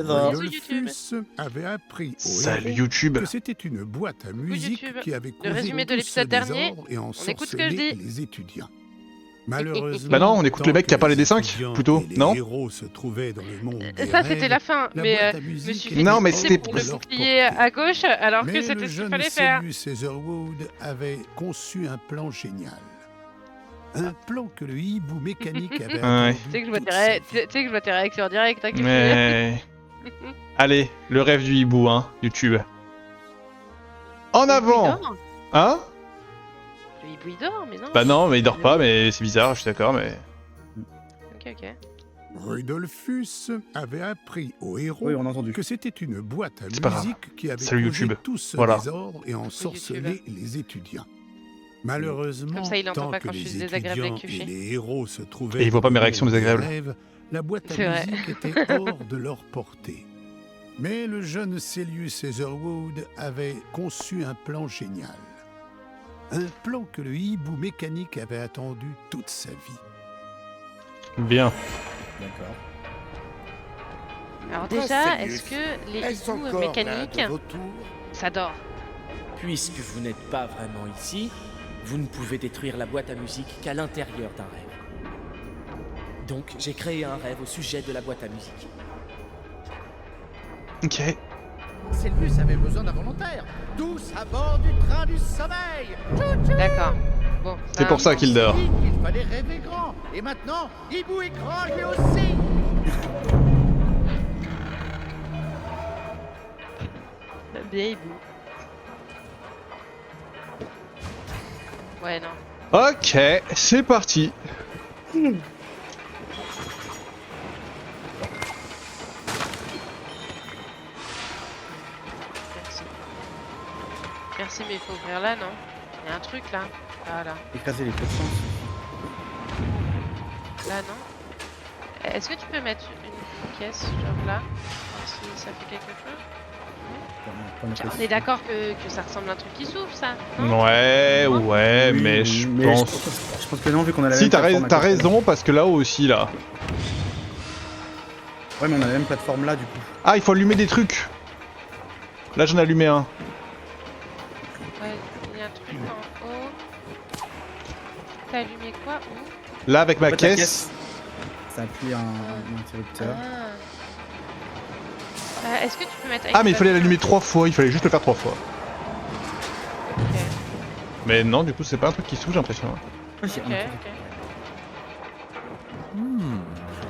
Rodolphus avait appris au héros YouTube. que c'était une boîte à musique qui avait Le causé résumé de tout l'épisode ce dernier, désordre et écoute ce que je ensorcelé dis. les étudiants. Malheureusement, Bah non, on écoute le mec qui a pas les D5, plutôt, non? Les héros se trouvaient dans le monde des Ça c'était rêves, la fin, la mais boîte à je me musique suis était fait Non, mais disperser c'était pour hors le de leur bouclier portée. à gauche alors que Mais c'était le ce qu'il jeune fallait faire. Celius Etherwood avait conçu un plan génial. Un plan que le hibou mécanique avait attendu Tu sais que je vois toute tes sa vie. tu sais que je vois tes réactions en direct, hein, que Mais... Allez, le rêve du hibou, hein, YouTube. En avant. Hein? Le hibou il dort, mais non. Bah non, mais il dort pas, mais c'est bizarre, je suis d'accord, mais... Ok. Rudolphus avait appris au héros Oui, on a entendu. que c'était une boîte à C'est pas grave. musique qui avait Salut, causé YouTube. tout ce Voilà. désordre et ensorcelé les étudiants. Malheureusement, Comme ça, il entend tant pas que quand je suis les désagréable étudiants avec Cuchet. et les héros se trouvaient Et il voit pas dans mes le réactions monde des désagréables. rêves, la boîte C'est à vrai. musique était hors de leur portée. Mais le jeune Celius Etherwood avait conçu un plan génial. Un plan que le hibou mécanique avait attendu toute sa vie. Bien. D'accord. Alors Quoi, déjà, Celius? est-ce que les Est-ce hiboux encore mécaniques, l'un de vos tours ça dort? Puisque vous n'êtes pas vraiment ici, vous ne pouvez détruire la boîte à musique qu'à l'intérieur d'un rêve. Donc j'ai créé un rêve au sujet de la boîte à musique. Ok. Celius avait besoin d'un volontaire. Tous à bord du train du sommeil. D'accord. Bon, C'est pour ça qu'il dort. Il dit qu'il fallait rêver grand. Et maintenant, Hibou est grand lui aussi. Bien hibou. Ouais, non. Ok, c'est parti. Merci. Merci, mais il faut ouvrir là, non? Il y a un truc là. Ah là. Écraser les puissances. Là, non? Est-ce que tu peux mettre une pièce, genre là? Voir si ça fait quelque chose? On est d'accord que ça ressemble à un truc qui s'ouvre, ça? non? Ouais, ouais, Oui, mais oui, je mais pense... Je pense que non, vu qu'on a la Si, même t'as plateforme à côté. raison, parce que là-haut aussi, là. Ouais, mais on a la même plateforme là, du coup. Ah, il faut allumer des trucs. Là, j'en ai allumé un. Ouais, il y a un truc en haut. T'as allumé quoi? Où? Là, avec ma En fait, la caisse. Ça appuie un interrupteur. Est-ce que tu peux mettre... Ah, mais il fallait l'allumer 3 fois, il fallait juste le faire 3 fois. Ok, Mais non, du coup, c'est pas un truc qui s'ouvre, j'ai l'impression. Ouais, c'est ok, un truc. ok.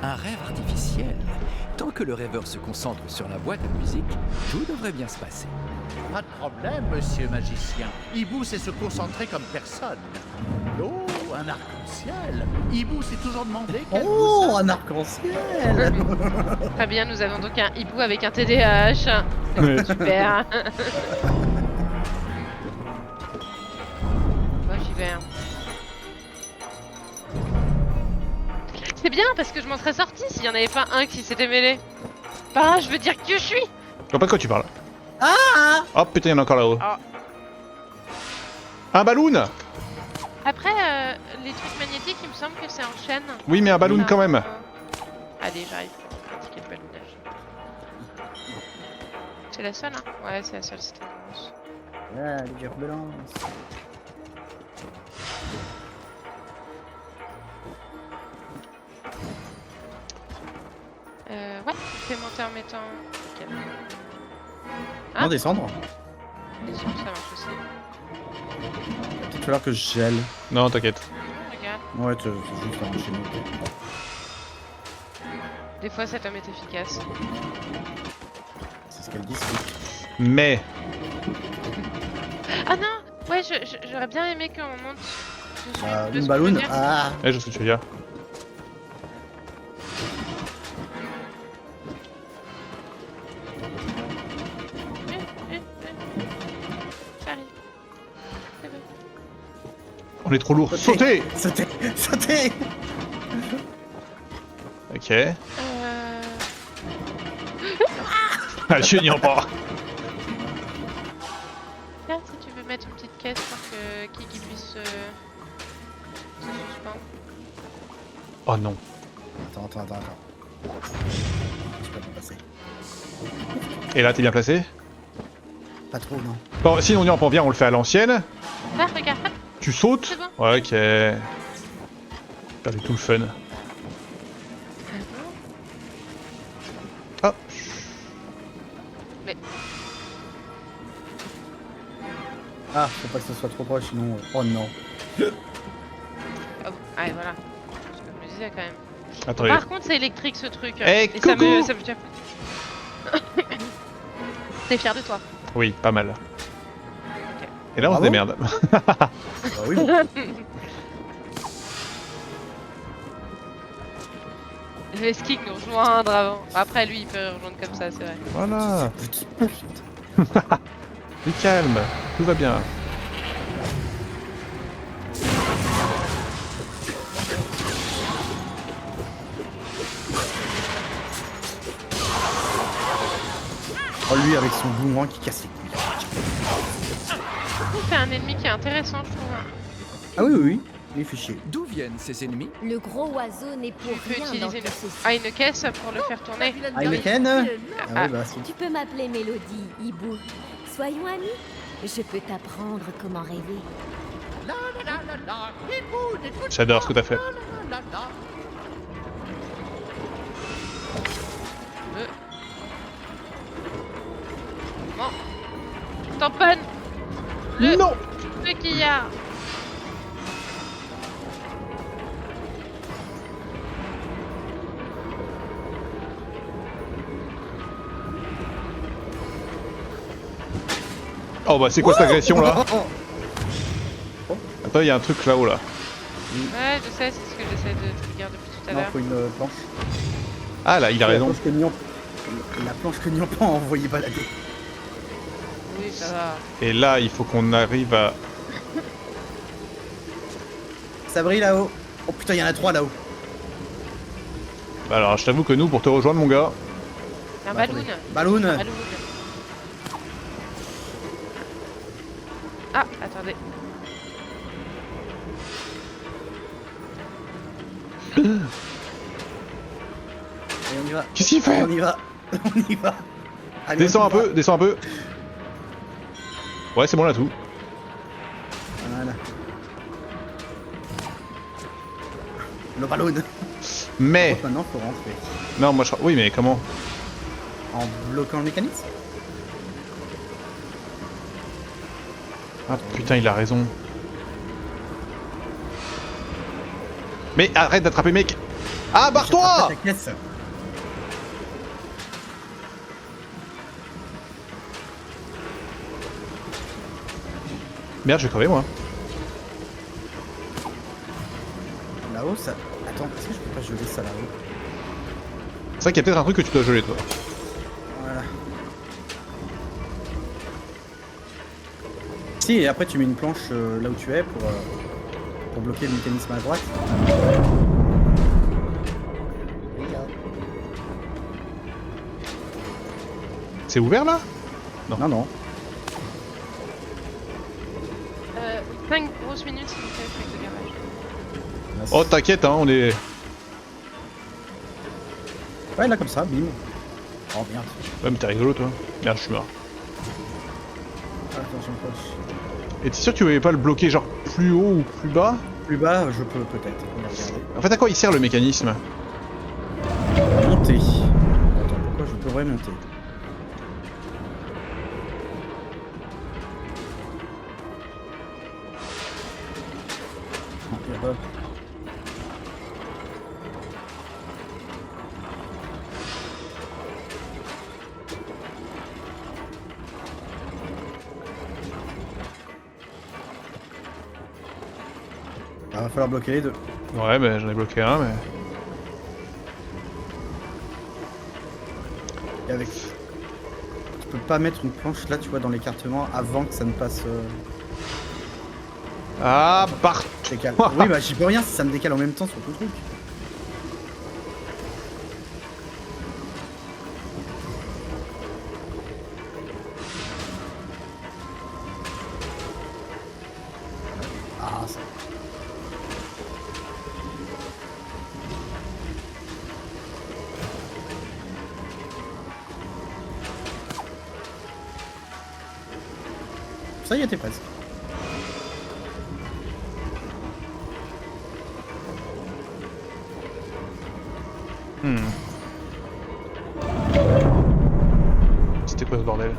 Un rêve artificiel. Tant que le rêveur se concentre sur la boîte à musique, tout devrait bien se passer. Pas de problème, monsieur magicien. Hibou sait se concentrer comme personne. Oh, un arc-en-ciel. Hibou s'est toujours demandé quel Oh, goût ça- un arc-en-ciel. Très bien, nous avons donc un hibou avec un TDAH. Ouais. Super. Moi j'y vais. C'est bien parce que je m'en serais sorti s'il y en avait pas un qui s'était mêlé. Bah, je veux dire que je suis. Je vois pas de quoi tu parles. Ah Oh putain, il y en a encore là-haut. Ah. Un ballon. Après, les trucs magnétiques, il me semble que c'est en chaîne. Oui, mais un ballon Ça, quand même. Allez, j'arrive pour pratiquer le ballonnage. C'est la seule, hein? Ouais, c'est la seule, c'était immense. Ah, les virbulences. Ouais, fais monter en mettant. Ok. Non, descendre. Les yeux, ça marche aussi. Il va falloir que je gèle. Non, t'inquiète. Regarde, Ouais, c'est juste un chez nous. des fois cet homme est efficace. C'est ce qu'elle dit, c'est... Mais... Ah non! Ouais, j'aurais bien aimé qu'on monte dessus. de Une ce ballon. que je veux dire. Ah. je sais ce que tu veux dire. J'arrive. C'est bon. On est trop lourd. Sautez. Sautez. Sautez. Ok. Ah, je n'y en pas. Tiens, si tu veux mettre une petite caisse pour que Kiki puisse se suspendre. Oh non. Attends. Je peux pas passer. Et là, t'es bien placé? Pas trop, non. Bon, sinon, on vient, on le fait à l'ancienne. Là, regarde. Tu sautes. C'est bon. Ouais, ok. Perdu tout le fun. Ah. Mais Ah, faut pas que ce soit trop proche, sinon... Oh non. oh, allez, voilà. Ce que je me disais quand même. Attendez. Par contre, c'est électrique ce truc. Eh, Et ça coucou me tient. T'es fier de toi. Oui, pas mal. Et là, on se Bravo. démerde. Bah oui. Le ski nous rejoindre avant. Après, lui, il peut rejoindre comme ça, c'est vrai. Voilà. Du calme. Tout va bien. Oh, lui avec son boomerang qui casse les couilles. C'est un ennemi qui est intéressant, je trouve. Ah oui, oui, oui. Il fait chier. D'où viennent ces ennemis? Le gros oiseau n'est pour Tu peux rien dans utiliser tout ceci. une caisse pour le faire tourner. Heineken. Ah oui, bah si. Tu peux m'appeler Mélodie, Hibou. Soyons amis. Je peux t'apprendre comment rêver. J'adore ce que t'as fait. Bon. Tamponne le Non. truc qu'il y a. Oh bah c'est quoi cette agression là? Attends, il y a un truc là-haut là. Ouais, je sais, c'est ce que j'essaie de trigger depuis tout à Non, l'heure. faut une planche. Ah là, il a raison. La planche que Nyon a envoyé balader. Oui, ça va. Et là, il faut qu'on arrive à... Ça brille là-haut. Oh putain, il y en a 3 là-haut. Bah alors, je t'avoue que nous, pour te rejoindre, mon gars... Un Bah, balloon. attendez. Balloon. Balloon. Ah, attendez. Et on y va. Qu'est-ce qu'il fait? On y va. On y va. Allez, Descends on un y va. peu, descends un peu. Ouais, c'est bon là tout. Voilà. Le ballon. Mais... Maintenant, faut rentrer. Non, moi je... Oui, mais comment? En bloquant le mécanisme. Ah putain, il a raison. Mais arrête d'attraper mec. Ah, barre-toi! Ta caisse. Merde, je vais crever moi. Là-haut, ça. Attends, est-ce que je peux pas geler ça là-haut? C'est vrai qu'il y a peut-être un truc que tu dois geler toi. Voilà. Si, et après tu mets une planche là où tu es pour bloquer le mécanisme à droite. C'est ouvert là? Non, non. 5 grosses minutes s'il vous plaît, avec le garage. Là, Oh t'inquiète hein, on est... ouais, là comme ça, bim. Oh merde. Ouais mais t'es rigolo toi. Merde, je suis mort. Attention, poche. Et t'es sûr que tu voulais pas le bloquer genre plus haut ou plus bas? Plus bas, je peux peut-être. On va regarder. En fait à quoi il sert le mécanisme? Monter. Attends, pourquoi je pourrais monter? Non, erreur. Ah, va falloir bloquer les deux. Ouais mais j'en ai bloqué un mais... Et avec... Tu peux pas mettre une planche là, tu vois, dans l'écartement avant que ça ne passe... Ah barre... décale. Oui, bah j'y peux rien si ça me décale en même temps sur tout le truc. Ah, ça... Ça y était presque. C'était quoi ce bordel?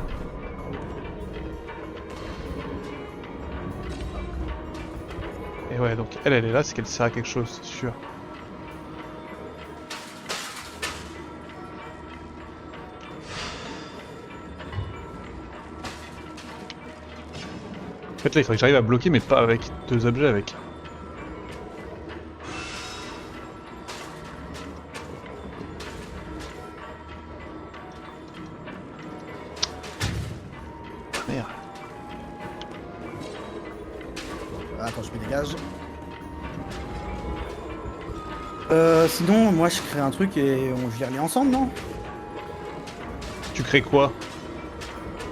Et ouais, donc elle est là, c'est qu'elle sert à quelque chose, c'est sûr. En fait là il faudrait que j'arrive à bloquer mais pas avec 2 objets avec. Merde. Attends, je me dégage. Sinon, moi je crée un truc et je les relie ensemble, non? Tu crées quoi?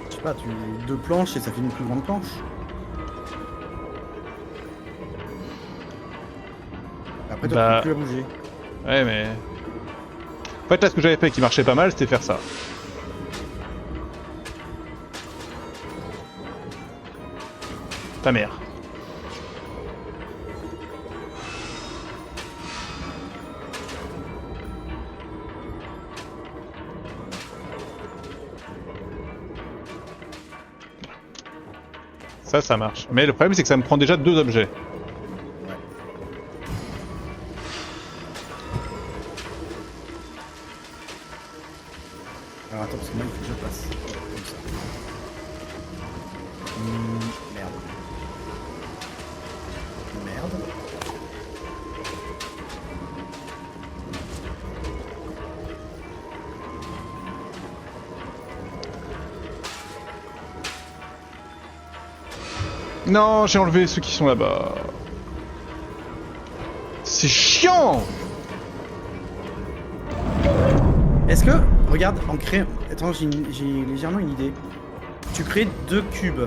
Je sais pas, 2 planches et ça fait une plus grande planche. Après, toi, Bah... tu peux plus bouger. Ouais mais... En fait là ce que j'avais fait qui marchait pas mal c'était faire ça. Ta mère. Ça marche. Mais le problème c'est que ça me prend déjà 2 objets. Alors attends, parce que moi il faut que je passe. Comme ça. Merde. Merde. Non, j'ai enlevé ceux qui sont là-bas. C'est chiant! Est-ce que, regarde, en créant... Attends, j'ai légèrement une idée. Tu crées 2 cubes.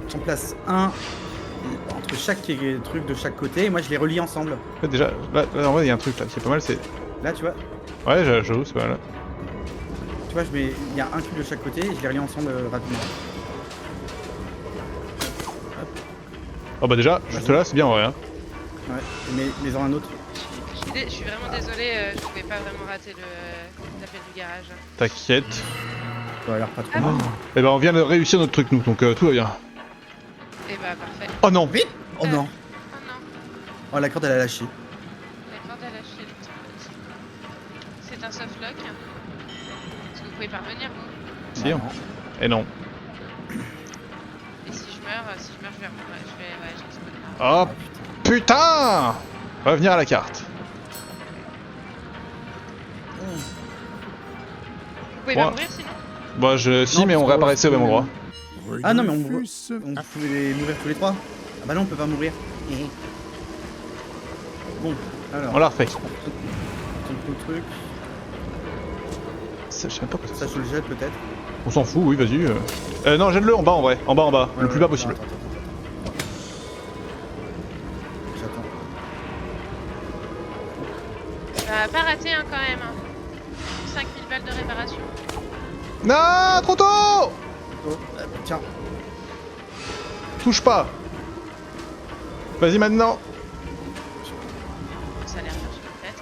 Tu en places un entre chaque truc de chaque côté et moi je les relie ensemble. En fait, déjà, là en vrai il y a un truc là qui est pas mal, c'est... Là, tu vois, Ouais, j'avoue, c'est pas mal. tu vois, il y a un cube de chaque côté et je les relie ensemble rapidement. Oh bah déjà, juste là, c'est bien en vrai. Hein. Ouais, mais en un autre. Je suis vraiment désolée, je pouvais pas vraiment rater l'appel du garage. T'inquiète. Ça a l'air pas trop Ah mal. Eh ben on vient de réussir notre truc nous, donc tout va bien. Et bah parfait. Oh non! Vite! Oh non! Oh non, Oh, la corde elle a lâché. la corde a lâché le petit pote. C'est un softlock. Est-ce que vous pouvez parvenir vous? Si, hein. Et non. Et si je meurs, je vais respawn. Oh putain! Revenir à la carte. Vous pouvez Ouais. pas mourir sinon? Bah si, Non, mais on parce que- réapparaissait au même endroit. Ah non, mais Rudolphus, on pouvait mourir tous les 3. Ah bah non, on peut pas mourir. Bon, alors. On l'a refait. Ton truc. Ça, je sais même pas quoi Ça, je le jette peut-être. On s'en fout, oui, vas-y. Non, jette-le en bas en vrai. En bas. Le plus bas possible. Attends. J'attends. Pas raté hein, quand même. 5000 balles de réparation. Non, trop tôt! Oh, tiens. Touche pas. Vas-y maintenant. Ça a l'air dur sur la tête.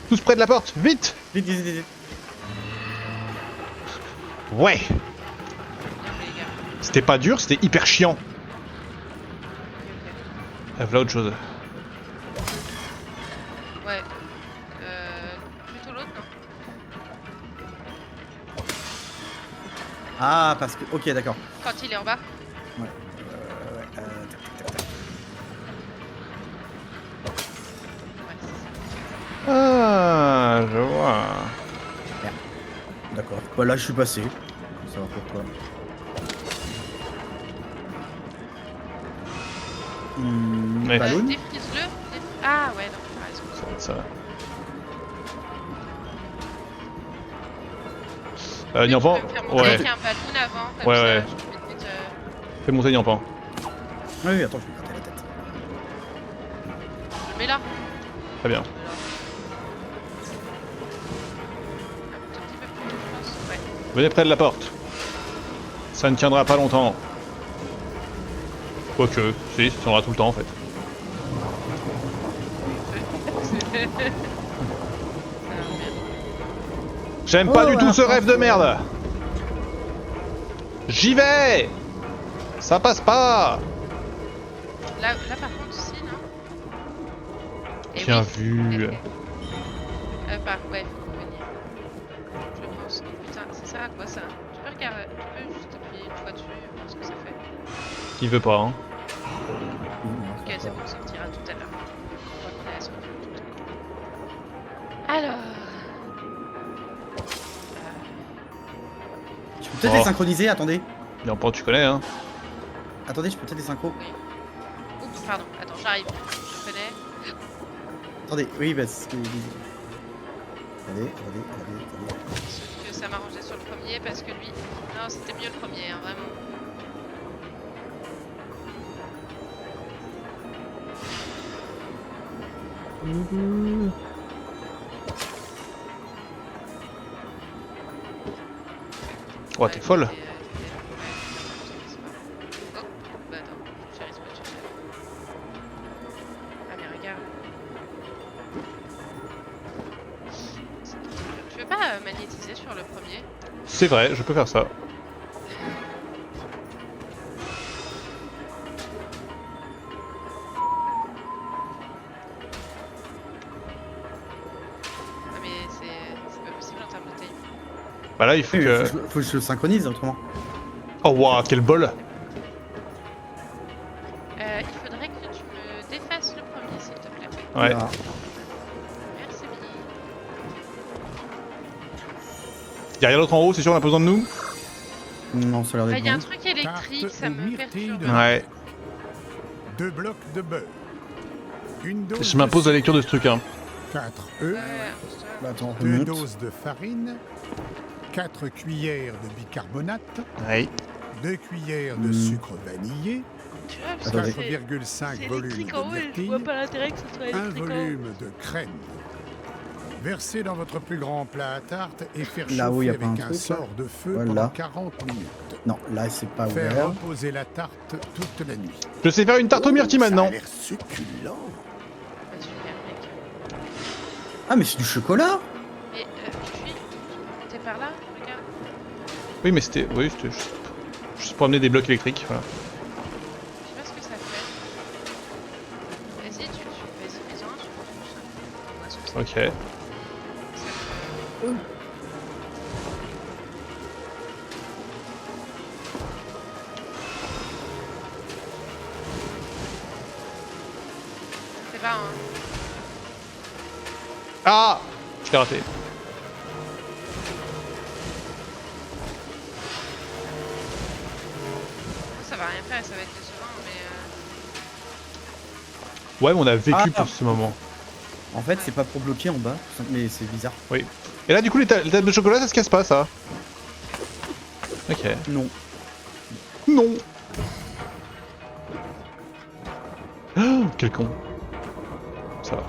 Tous près de la porte, vite! Vite. Ouais. Bien joué les gars. C'était pas dur, c'était hyper chiant. Ok. Voilà autre chose. Ouais. Plutôt l'autre non? Ah, parce que. Ok, d'accord. Quand il est en bas? Tac. Ouais, c'est ça. Ah, je vois. D'accord. Bah là, je suis passé. Faut savoir pourquoi. Ouais. Ballon. Défrise-le. Ah ouais, non, t'as raison. Ça va. Nyampan, Tu peux me faire monter ouais. avec un ballon avant, comme Ouais, ça, ouais. je peux peut-être, Fais monter Nyampan. Oui, attends, je vais me gratter la tête. je le mets là. Très bien. Un tout petit peu plus, je pense. Ouais. Venez près de la porte. Ça ne tiendra pas longtemps. Quoique, si, ça tiendra tout le temps en fait. J'aime pas du tout ce rêve de merde. J'y vais. Ça passe pas. Là par contre, si, non? Et Bien oui. vu. Ouais, faut venir. Je pense. Putain, ça sert à quoi ça? Tu peux regarder, tu peux juste appuyer une fois dessus, voir ce que ça fait. Il veut pas, hein. Ok, c'est bon, ça me dira tout à l'heure. On va qu'on est à ce moment. Alors. Je peux peut-être les synchroniser, attendez. Bien pas, tu connais, hein. Attendez, je peux peut-être les synchro. Oups, pardon, attends, j'arrive. Je connais. Attendez, oui, bah c'est ce que je disais. Allez. Sauf que ça m'arrangeait sur le premier parce que lui. Non, c'était mieux le premier, hein, vraiment. Oh, t'es folle. Oh, bah attends, j'arrive pas à chercher. Ah mais regarde. Tu veux pas magnétiser sur le premier? C'est vrai, je peux faire ça. Ah mais c'est pas possible en termes de time. Bah là, il faut Oui, que... faut que je le synchronise autrement. Oh waouh, quel bol. Il faudrait que tu me défasses le premier s'il te plaît. Ouais. Ah. Merci bien. Y'a rien d'autre en haut, c'est sûr, on a pas besoin de nous? Non, ça a l'air Il d'être y a un bon. truc électrique, Tarte ça aux me myrtilles perturbe. de- Ouais. 2 blocs de beurre. Une dose Je m'impose de la lecture de ce truc, hein. 4 œufs. Bah, attends, 2 remonte. doses de farine. 4 cuillères de bicarbonate. Ouais. 2 cuillères de sucre vanillé. Tu vois, parce Attendez. que 4,5 c'est volumes électrique en haut de et je myrtilles. vois pas l'intérêt que ce soit Un électrique en haut. volume de crème. Versez dans votre plus grand plat à tarte et faire Là où chauffer y a avec pas un un truc, là. sort de feu Voilà. pendant 40 minutes. Non, là c'est pas Faire ouvert. reposer la tarte toute la nuit. Je sais faire une tarte aux myrtilles Ça a maintenant. l'air succulent. Bah, super, mec. Ah, mais c'est du chocolat. Mais tu suis? T'es par là? Regarde. Oui, mais c'était... Oui, c'était juste pour amener des blocs électriques, voilà. Je sais pas ce que ça fait. Vas-y, vas-y, fais-en un, tu vois, ça. Ok. C'est pas un... Ah, je l'ai raté. Ça va rien faire, ça va être décevant, mais... Ouais, mais on a vécu Ah. pour ce moment. En fait, c'est pas pour bloquer en bas, mais c'est bizarre. Oui. Et là, du coup, les tables de chocolat, ça se casse pas, ça. Ok. Non. Non. Oh, quel con. Ça va.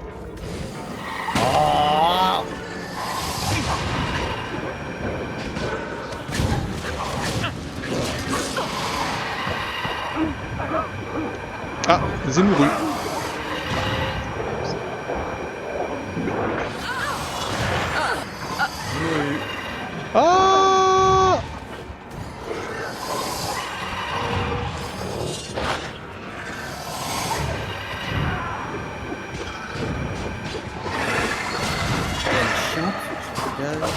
Ah, des émourus. Ah! Chiante. Regarde.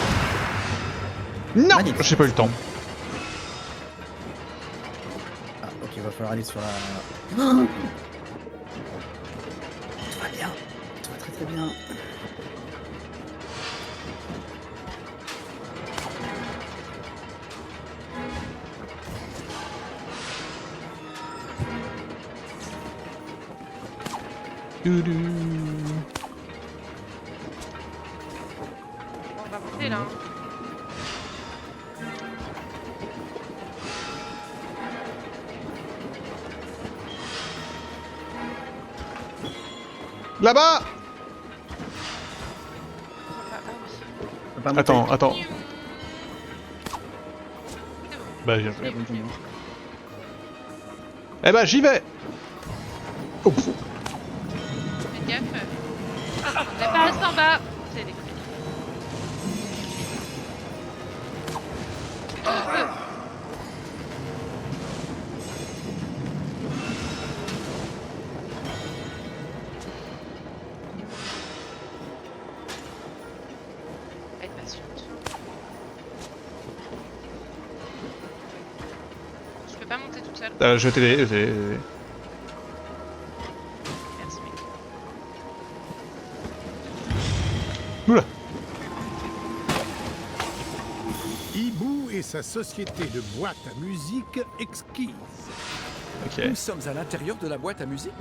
Non, Magnifique. j'ai pas eu le temps. Ah, ok, il va falloir aller sur la. Tout va bien. Tout va très très bien. Doudou. on va monter là. Hein. Là-bas! Ah oui. On peut pas monter. Attends, attends. C'est bon. Bah, viens. Et puis, Eh bah, j'y vais. Oups. fais gaffe. On dépasse en bas. C'est électrique. Être patiente. Je peux pas monter toute seule. Je vais t'aider. Merci mec. Oula. Hibou et sa société de boîte à musique exquise. Ok. Nous sommes à l'intérieur de la boîte à musique.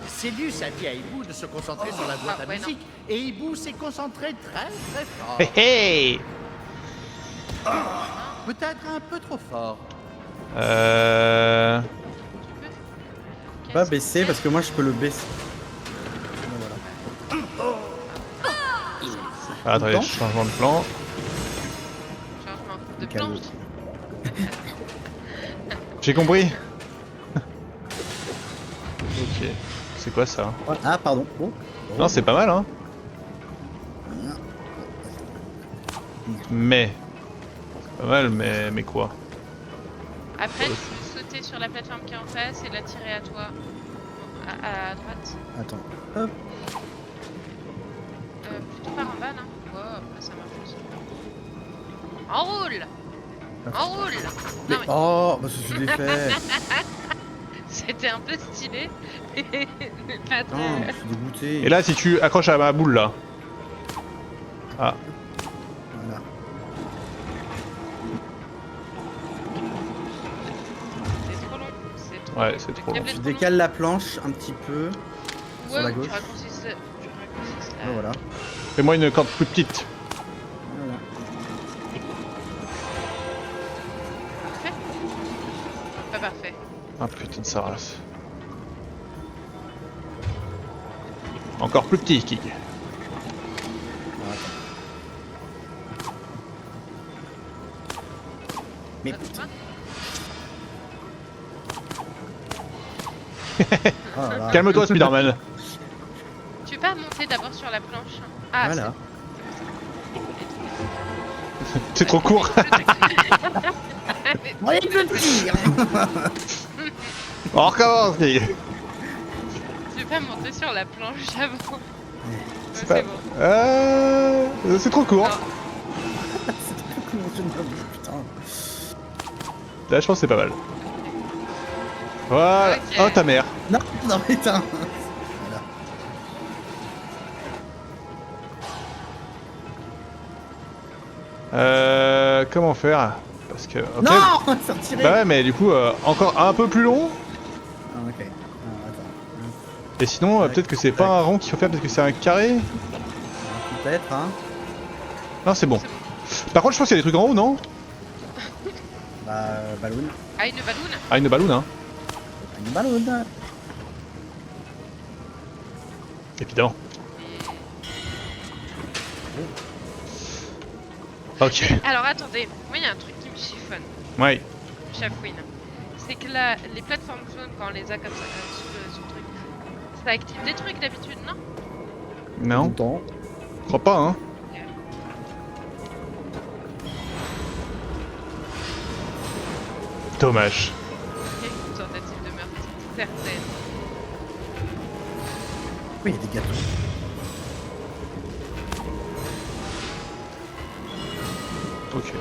Célius a dit à Hibou de se concentrer sur la boîte à ouais, non. musique, et Hibou s'est concentré très très fort. Hé hé. Peut-être un peu trop fort. Pas baisser parce que moi je peux le baisser. Ah, attendez, changement de plan. Changement de Calme. planche. J'ai compris. Ok. C'est quoi ça? Ah pardon. Bon. Non, c'est pas mal, hein. Mais. C'est pas mal, mais quoi? Après, tu peux sauter sur la plateforme qui est en face et la tirer à toi. À droite. Attends. Hop. Plutôt par en bas, là. Wow, après ça marche aussi. Enroule! Enroule! Non, mais Oh, bah je l'ai fait. c'était un peu stylé. Mais pas Putain, très. je suis dégoûté. Et là, si tu accroches à ma boule là. Ah. Voilà. C'est trop long. C'est trop Ouais, long. c'est Le trop long. câble est Tu trop long. décales la planche un petit peu. Ouais, la ou gauche. tu raccourcisses Ah, voilà. Fais-moi une corde plus petite. Voilà. Parfait. Pas parfait. Ah putain de sa race. Encore plus petit, Kik. Mais Ça te va? oh là là. Calme-toi, Spider-Man. Tu peux pas monter d'abord sur la planche. Ah, Voilà. C'est trop court. c'est- Moyen que je tire. On recommence, Kik. Tu peux pas monter sur la planche avant. C'est pas- bon. C'est trop court. Putain. Là, je pense que c'est pas mal. Voilà. Ok. Oh, ta mère. Non, non, putain. Comment faire? Parce que. ok. Non, c'est retiré. Bah ouais, mais du coup, encore un peu plus long. Ah, ok. Ah, attends. Et sinon, peut-être que c'est pas un rond qu'il faut faire, parce que c'est un carré. Peut-être, hein. Non, c'est bon. Par contre, je pense qu'il y a des trucs en haut, non? Bah, ballon. Ah, une balloune. Ah, une balloune, hein. Une ballon. Évidemment. Ok. Alors attendez, moi il y a un truc qui me chiffonne, Ouais. chafouine. C'est que là, les plateformes jaunes, quand on les a comme ça sur le truc, ça active des trucs d'habitude, non? Non, Longtemps. je crois pas, hein. Dommage. Ok, une tentative de meurtre, certaine. Oui, il y a des gâteaux. Ok.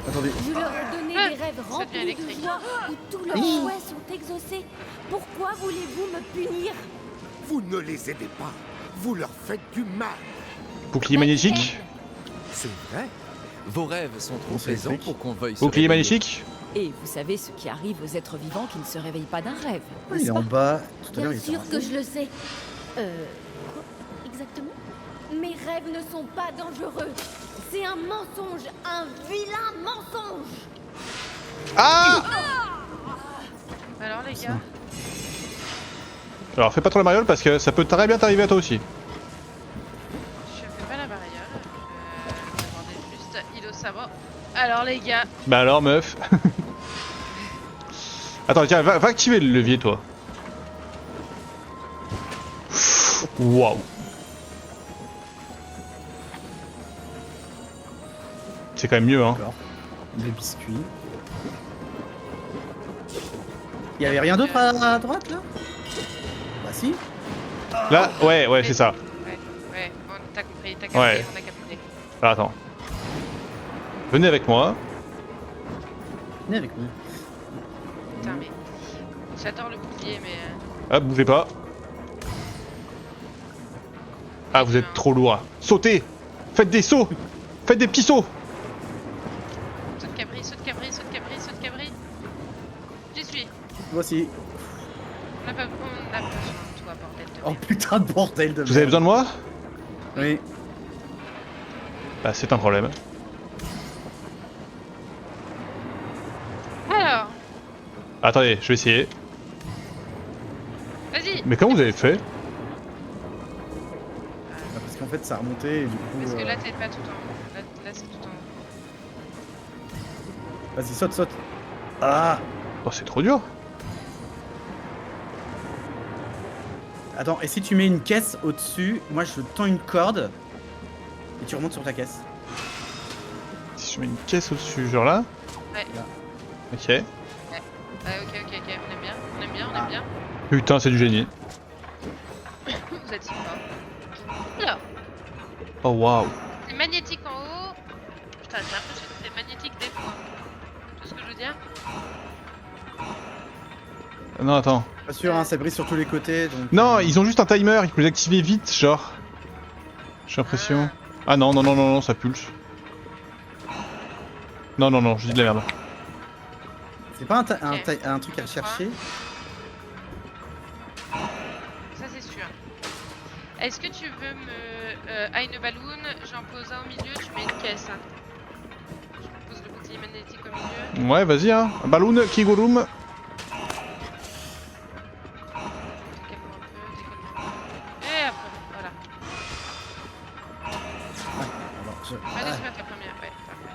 Attendez. Je leur ai donné Ah, des rêves ça devient remplis de électrique. joie où tous leurs Oui. souhaits sont exaucés. Pourquoi voulez-vous me punir? Vous ne les aidez pas. Vous leur faites du mal. Bouclier magnétique. C'est vrai. Vos rêves sont trop c'est plaisants électrique. pour qu'on veuille se Bouclier réveiller. magnétique. Et vous savez ce qui arrive aux êtres vivants qui ne se réveillent pas d'un rêve, Il est n'est-ce en pas? bas. Tout à l'heure, Bien il était sûr en que je le sais. Quoi exactement? Mes rêves ne sont pas dangereux. C'est un mensonge, un vilain mensonge. Ah! Alors les gars, Alors, fais pas trop la mariole parce que ça peut très bien t'arriver à toi aussi. je fais pas la barrière. Je demandais juste au sabre. Alors les gars. Bah alors meuf. Attends, tiens, va activer le levier toi. Waouh. C'est quand même mieux hein. D'accord. Les biscuits. Il y avait rien d'autre à droite là? Bah si. Là, ouais, c'est ça. Ouais, t'as compris, t'as capté, Ouais. on a capté. Alors, attends. Venez avec moi. Venez avec nous. Putain, mais. J'adore le bouclier, mais. Ah, bougez pas. Ah, vous êtes trop lourd. Sautez. Faites des sauts. Faites des petits sauts. Saut de cabri, saut de cabri, saut de cabri, saut de cabri. J'y suis. Moi aussi. On a pas besoin de toi, bordel de Oh merde. putain de bordel de Vous avez besoin de moi? Oui. Bah, c'est un problème. Alors, Attendez, je vais essayer. vas-y. Mais comment vous avez fait? Parce qu'en fait ça a remonté et du coup... Parce que là, t'es pas tout en haut. Là c'est tout en haut. Vas-y, saute, saute. Ah. Oh, c'est trop dur. Attends, et si tu mets une caisse au-dessus, moi je tends une corde et tu remontes sur ta caisse. Si je mets une caisse au-dessus, genre là. Ouais. Ok. Ouais, ok, on aime bien, on aime bien, on aime bien. Putain, c'est du génie. Vous êtes si fort. Alors, Oh, waouh. c'est magnétique en haut. Putain, j'ai l'impression que c'est magnétique des fois. Tu vois ce que je veux dire? Non, attends. Pas sûr, hein, ça brille sur tous les côtés donc... Non, ils ont juste un timer, il faut les activer vite, genre. J'ai l'impression. Ah non, non, ça pulse. Non, je dis de la merde. C'est pas Ok. un truc à rechercher? Ça c'est sûr. Est-ce que tu veux me... Eine Balloon, j'en pose un au milieu, tu mets une caisse. Hein. Je pose le bouclier magnétique au milieu. Ouais, vas-y, hein. Balloon, Kigurum. Décale-moi un peu, décale-moi un peu. Et après, voilà. Allez, je vais mettre la première, ouais, parfait.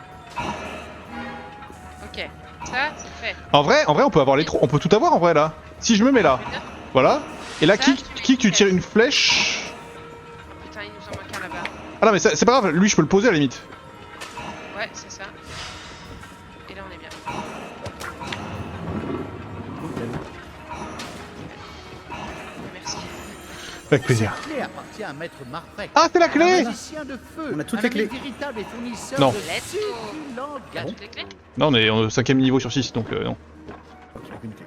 Ok, ça c'est fait. En vrai, on peut avoir les trois. On peut tout avoir en vrai là. Si je me mets là, voilà. Et là, Ça, kick, tu tires une flèche. Putain, il nous en manque un là-bas. Ah non, mais c'est pas grave, lui je peux le poser à la limite. Ouais, c'est ça. Et là, on est bien. Merci. Avec plaisir. La clé appartient à Maître Marpek. Ah, c'est la clé! Un magicien de feu. On a toutes un les clés. véritable fournisseur Non. de Let's go. succulents T'as gâteaux. toutes les clés? Non, on est au 5ème niveau sur 6, donc non. Ok, une clé.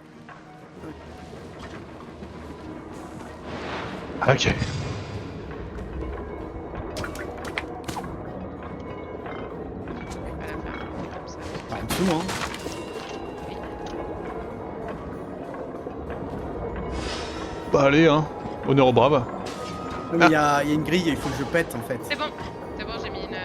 Ah, ok. On va la faire comme ça. Par en dessous, hein. Bah allez, hein. Honneur aux braves. Non, mais il y a une grille, il faut que je pète en fait. C'est bon, j'ai mis une...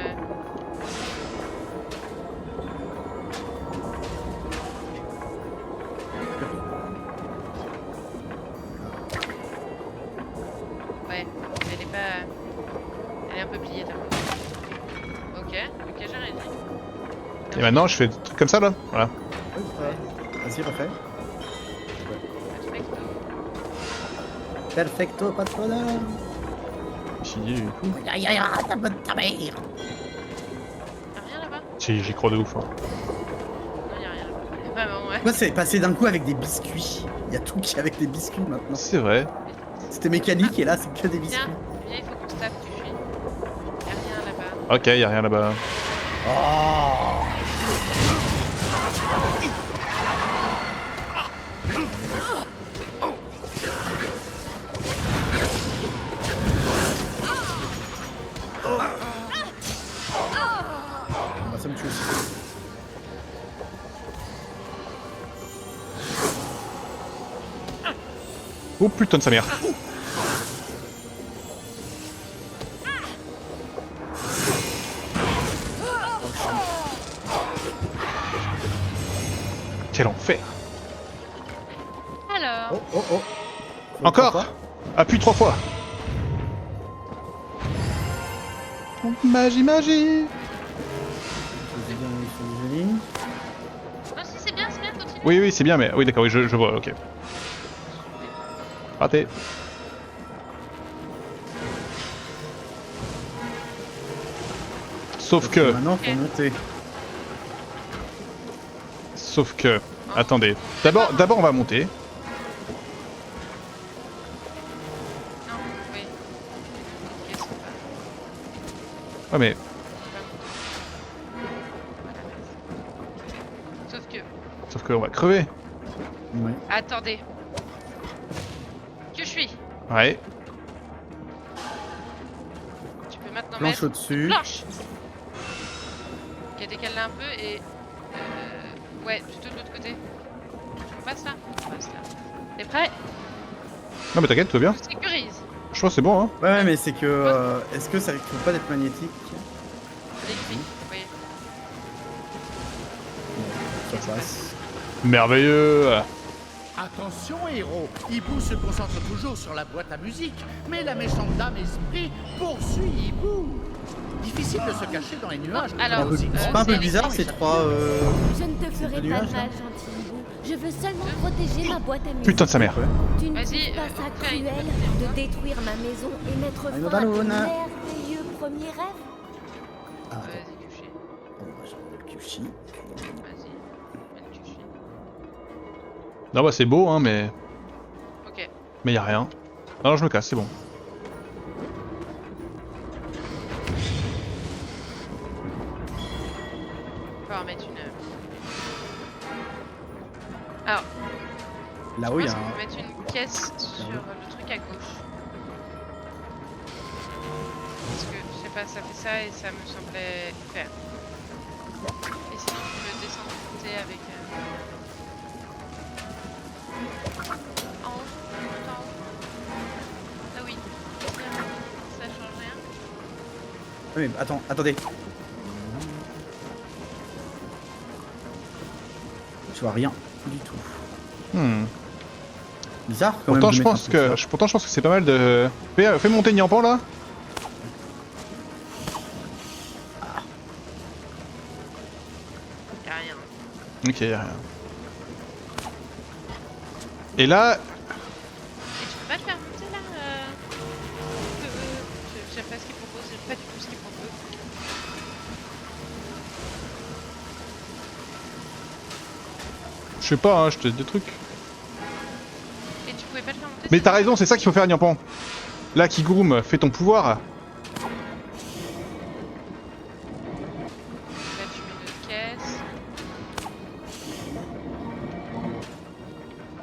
Ouais, elle est pas... Elle est un peu pliée, t'as vu. Ok, j'ai rien dit. Et maintenant, je fais des trucs comme ça là. Voilà. Vas-y, refais. Perfecto. Perfecto, patrona. J'ai dit et tout. Y'a rien là-bas? J'y crois de ouf. Hein. Non, y'a rien là-bas. Vraiment, ouais. Moi, c'est passé d'un coup avec des biscuits. Il y a tout qui est avec des biscuits maintenant. C'est vrai. C'était mécanique et là, c'est que des biscuits. Viens, il faut qu'on se tape, tu fuis. Y'a rien là-bas. Ok, y'a rien là-bas. Oh. Bah, ça me tue aussi. Oh putain de sa mère. Quel enfer. Alors... Oh, oh, oh. Encore. Appuie 3 fois. Magie. fini. Non, si, c'est bien, continue. Oui, c'est bien, mais... Oui, d'accord, oui, je vois, ok. Raté. Sauf que... Maintenant, faut monter. Sauf que... Attendez. D'abord, on va monter. Non, oui. Ok, c'est pas... Ouais, mais... Sauf que on va crever. Ouais. Attendez. Que je suis. Ouais. Tu peux maintenant Planche mettre... au-dessus. Planche. Ok, décale-la un peu et... Ouais, plutôt de l'autre côté. On passe là. On passe là. T'es prêt? Non mais t'inquiète, tout va bien. Je sécurise. Je pense que c'est bon, hein. Ouais, mais c'est que... Est-ce que ça risque pas d'être magnétique? Électrique, oui. Ça passe. Merveilleux. Attention, héros, Hibou se concentre toujours sur la boîte à musique, mais la méchante dame esprit poursuit Hibou. Difficile de se cacher dans les nuages. Alors, c'est pas un peu bizarre ces trois... Je ne te ferai pas de nuages, mal, gentil hibou. Je veux seulement protéger ma boîte à musique. Putain de sa mère. Tu ne Vas-y, trouves pas ça fais une cruel de détruire ma maison et mettre une fin à ton ballonne. merveilleux premier rêve? Ah, Vas-y, Kushi. Kyushi. Vas-y. Mets le Kushi. Non bah c'est beau, hein, mais... Ok. Mais y a rien. Non, je me casse, c'est bon. On va en mettre une... Alors, Là-haut, il y je a pense qu'on un... peut mettre une pièce sur le truc à gauche. Parce que, je sais pas, ça fait ça et ça me semblait faire. Et sinon, tu peux descendre et monter avec... En haut, tout en haut. Ah oui, ça change rien. Oui, mais attendez. Je vois rien du tout. Bizarre quand Pourtant, même. je pense que c'est pas mal de... Fais monter Nyampan là. Y'a rien. Ok, y'a rien. Et là... Et tu peux pas te faire monter là J'aime pas ce qu'il propose, j'aime pas du tout ce qu'il propose. Je sais pas, hein, je te dis des trucs. Et tu pouvais pas le faire monter. Mais t'as raison, c'est ça qu'il faut faire, Nyampan. Là, Kigurum, fais ton pouvoir. Là tu mets notre caisse.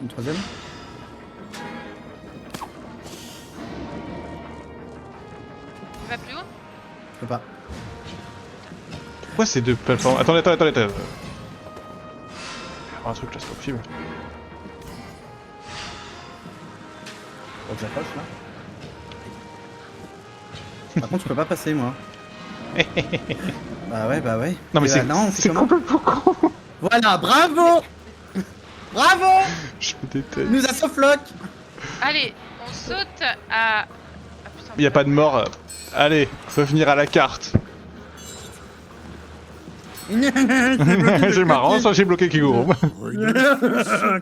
Une troisième. Va plus haut. Je peux pas. Pourquoi ces deux plateformes? Attendez. Un truc là, c'est pas possible. Faut que j'approche là. Par contre, je peux pas passer moi. Bah ouais. Non mais Et c'est bah, non, c'est comment complètement con. Voilà, bravo. Bravo. Je me déteste. Il nous a softlock. Allez, on saute à... Ah, putain, Y a pas de mort. Allez, faut venir à la carte. C'est marrant, ça j'ai bloqué Kigurum.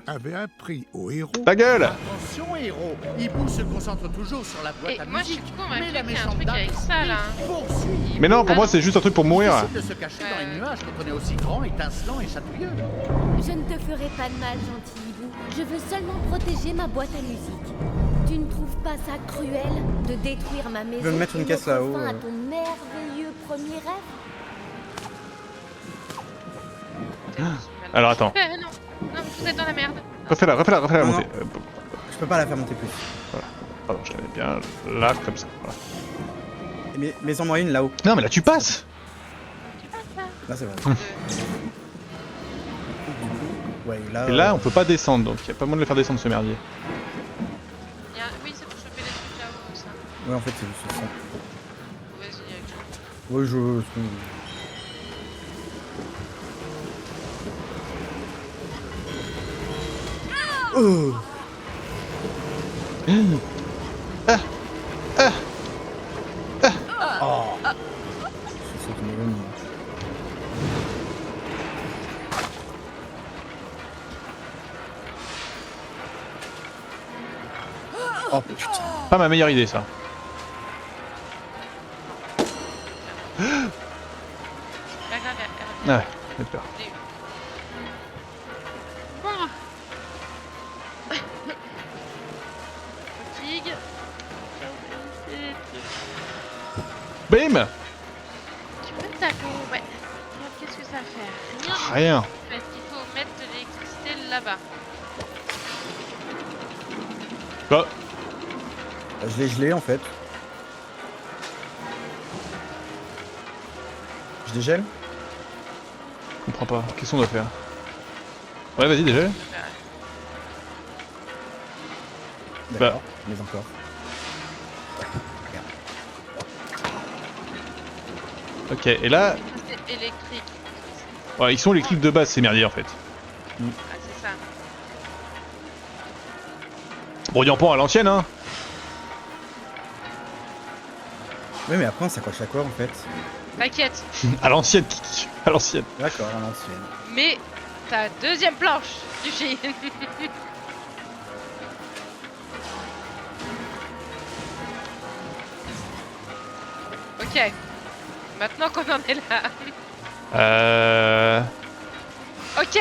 avait appris au héros. Ta gueule. Attention, héros, Hibou se concentre toujours sur la boîte Et à moi je suis musique, con, on m'a mais la cliqué un méchante truc dame avec ça là. poursuit Hibou. Mais non, pour moi c'est juste un truc pour mourir. Difficile de se cacher dans les nuages quand on est aussi grand, étincelant et chatouilleux. Je ne te ferai pas de mal, gentil hibou. Je veux seulement protéger ma boîte à musique. Tu ne trouves pas ça cruel de détruire ma maison me mettre une et caisse mettre là-haut, fin à ton merveilleux premier rêve? Alors attends. Non, vous êtes dans la merde. Refais-la Non, montée. Je peux pas la faire monter plus. Pardon, je l'avais bien là, comme ça. Voilà. Mais en moi une là-haut. Non mais là tu passes. Là c'est vrai. Ouais, là. Et là on peut pas descendre, donc y a pas moyen de le faire descendre ce merdier. Oui, c'est pour choper les trucs là-haut, ça. Ouais, en fait c'est juste ça. Vas-y, avec ça. Ouais, je. Oh. Oh. C'est ça qui me donne. Oh putain. Pas ma meilleure idée ça. Ouais, j'ai peur. Fatigue. Bim. Tu peux taper, ouais. Regarde, qu'est-ce que ça fait? Rien. Rien. Parce qu'il faut mettre de l'électricité là-bas. Bah. Je l'ai gelé en fait. Je dégèle? Je comprends pas. Qu'est-ce qu'on doit faire? Ouais, vas-y, déjà. D'accord, mais encore. Ok, et là... C'est électrique. Ouais, ils sont les clips de base, c'est merdier en fait. Ah, c'est ça. Bon, il en prend à l'ancienne, hein. Oui, mais après on s'accroche à quoi en fait? T'inquiète. À l'ancienne, à l'ancienne. D'accord, à l'ancienne. Mais ta deuxième planche du film. Ok. Maintenant qu'on en est là. Ok.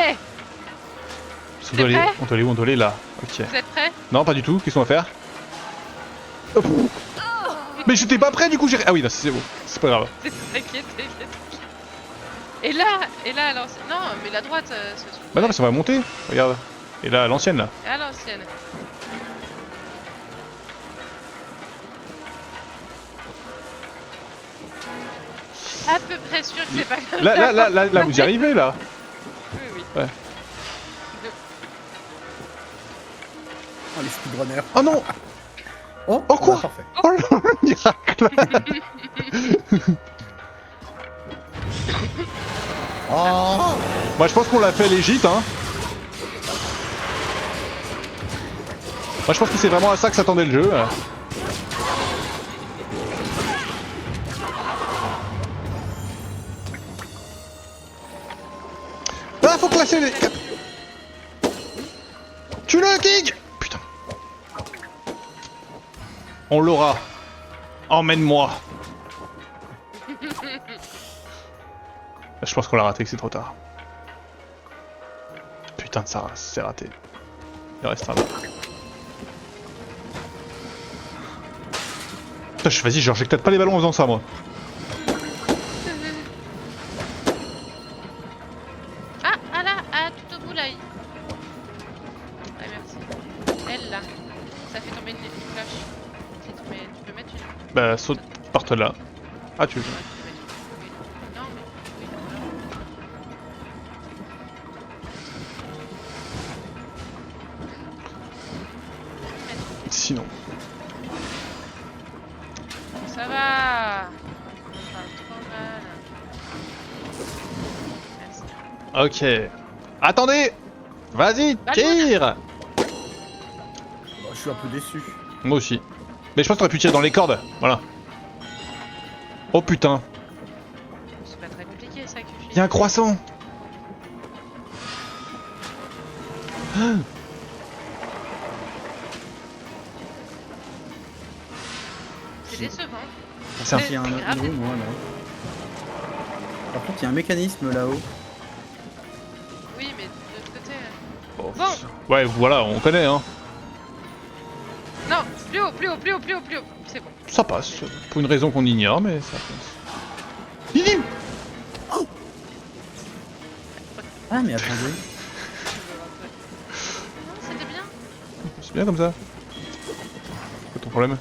On doit aller, on doit aller où? On doit aller là. Ok. Vous êtes prêts? Non, pas du tout. Qu'est-ce qu'on va faire? Hop. Mais j'étais pas prêt du coup, j'ai... Ah oui, non, c'est bon. C'est pas grave. T'inquiète. Et là, à l'ancienne. Non, mais la droite. Bah non, mais ça va monter. Regarde. Et là, à l'ancienne là. À l'ancienne. À peu près sûr que c'est pas comme ça. Là, vous y arrivez là. Oui. Ouais. Oh, les speedrunners. Oh non. Oh quoi? Bah, parfait. Oh le miracle. Oh. Moi je pense qu'on l'a fait légit, hein. Moi je pense que c'est vraiment à ça que s'attendait le jeu. Ah, faut classer les... Tue-le, King. Putain. On l'aura. Emmène-moi. Je pense qu'on l'a raté, que c'est trop tard. Putain de ça, c'est raté. Il reste un là. Putain, vas-y, genre, j'éclate pas les ballons en faisant ça, moi. Ah là, tout au bout là. Ouais, merci. Elle là. Ça fait tomber une cloche. Tu peux mettre une. Bah, saute, parte là. Ah, tu veux. Non, mais oui, voilà. Sinon. Ça va. On parle trop mal. Merci. Ok. Attendez. Vas-y, tire. Bon, je suis un peu déçu. Moi aussi. Mais je pense que t'aurais pu tirer dans les cordes. Voilà. Oh putain. C'est pas très compliqué ça que je fais. Y'a un croissant. C'est décevant. C'est un... Il y a un grave. autre moi là. Par contre, il y a un mécanisme là-haut. Oui, mais de l'autre côté. Oh, Bon. ouais, voilà, on connaît, hein. Non, plus haut, plus haut, plus haut, plus haut, plus haut. C'est bon. Ça passe. Pour une raison qu'on ignore, mais ça passe. Lily. Ah, mais attendez. Non, c'était bien. C'est bien comme ça. C'est ton problème?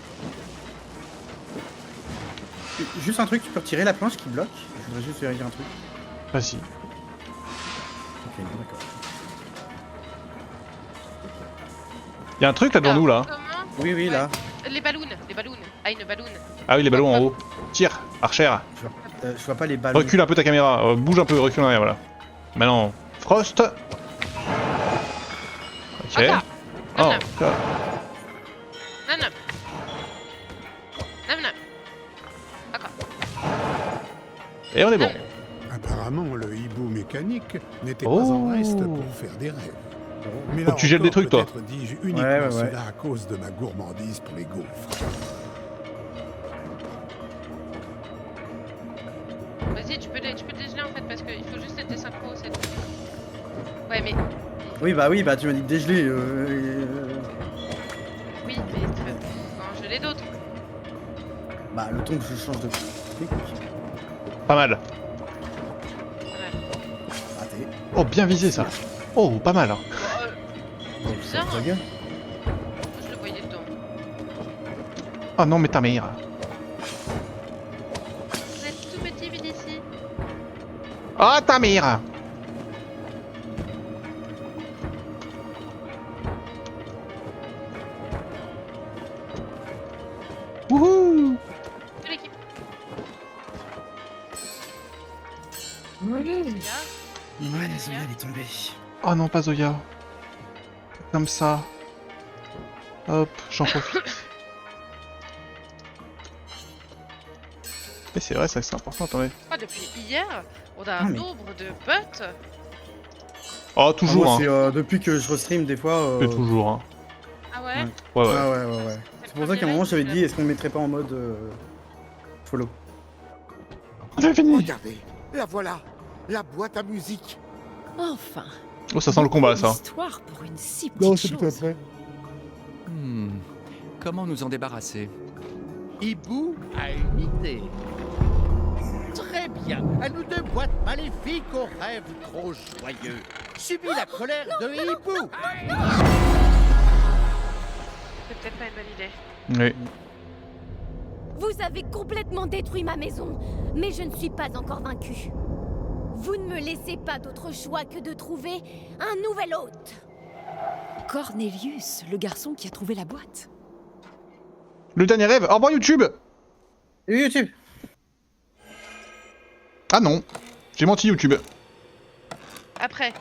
Juste un truc, tu peux retirer la planche qui bloque? Je voudrais juste vérifier un truc. Vas-y. Ok, bon, d'accord. Y'a un truc là devant nous là. Comment? Oui, oui, là. Les ballons, les ballons. Ah, une balloon. Ah oui, les ballons en haut. Tire, Archer. Je vois pas les ballons. Recule un peu ta caméra. Bouge un peu, recule en arrière, voilà. Maintenant, Frost. Ok. Encore. Oh, Non, là. non. Non. Encore. Et on est bon. Apparemment, le hibou mécanique n'était pas en reste pour faire des rêves. Mais Faut que tu gèles des trucs, toi. peut-être dis-je uniquement Ouais. cela à cause de ma gourmandise pour les gaufres. Vas-y, tu peux dégeler en fait, parce qu'il faut juste être des synchros, c'est tout. Ouais, mais. Oui, bah tu m'as dit de dégeler. Oui, mais tu peux en geler d'autres. Bah le temps que je change de truc. Pas mal. Raté. Oh, bien visé ça. Oh, pas mal. Hein. C'est bizarre, Ta hein. gueule. Je le voyais dedans. Oh non, mais ta mère. Vous êtes tout petit, Vinicius. Oh, ta mère. Wouhou. De l'équipe. Ouais, Là, désolé, elle est tombée. Oh non, pas Zoya. Comme ça. Hop, j'en profite. Mais c'est vrai, ça c'est important, attendez. depuis hier, on a Ah, un mais- nombre de bots. Oh, toujours, Moi, hein. c'est depuis que je restream des fois. C'est toujours, hein. Ah ouais, Ouais. Ouais, ouais. Ah ouais. C'est pour ça qu'à un moment j'avais dit est-ce qu'on mettrait pas en mode follow. J'ai fini. Regardez, la voilà, la boîte à musique. Enfin. Oh, ça sent le combat, ça. Histoire pour une si petite chose. Comment nous en débarrasser? Hibou a une idée. Très bien, à nous deux boîtes maléfiques aux rêves trop joyeux. Subis la colère de Hibou. C'est peut-être pas une bonne idée. Oui. Vous avez complètement détruit ma maison, mais je ne suis pas encore vaincue. Vous ne me laissez pas d'autre choix que de trouver un nouvel hôte. Cornelius, le garçon qui a trouvé la boîte. Le dernier rêve. Au revoir, YouTube. Et YouTube. Ah non. J'ai menti, YouTube. Après,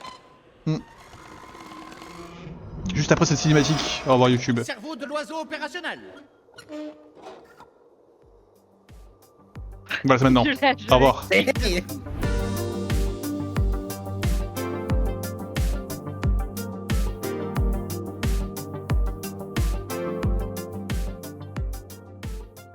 Juste après cette cinématique. Au revoir, YouTube. Cerveau de l'oiseau opérationnel. Voilà, c'est maintenant. je l'ai. Au revoir.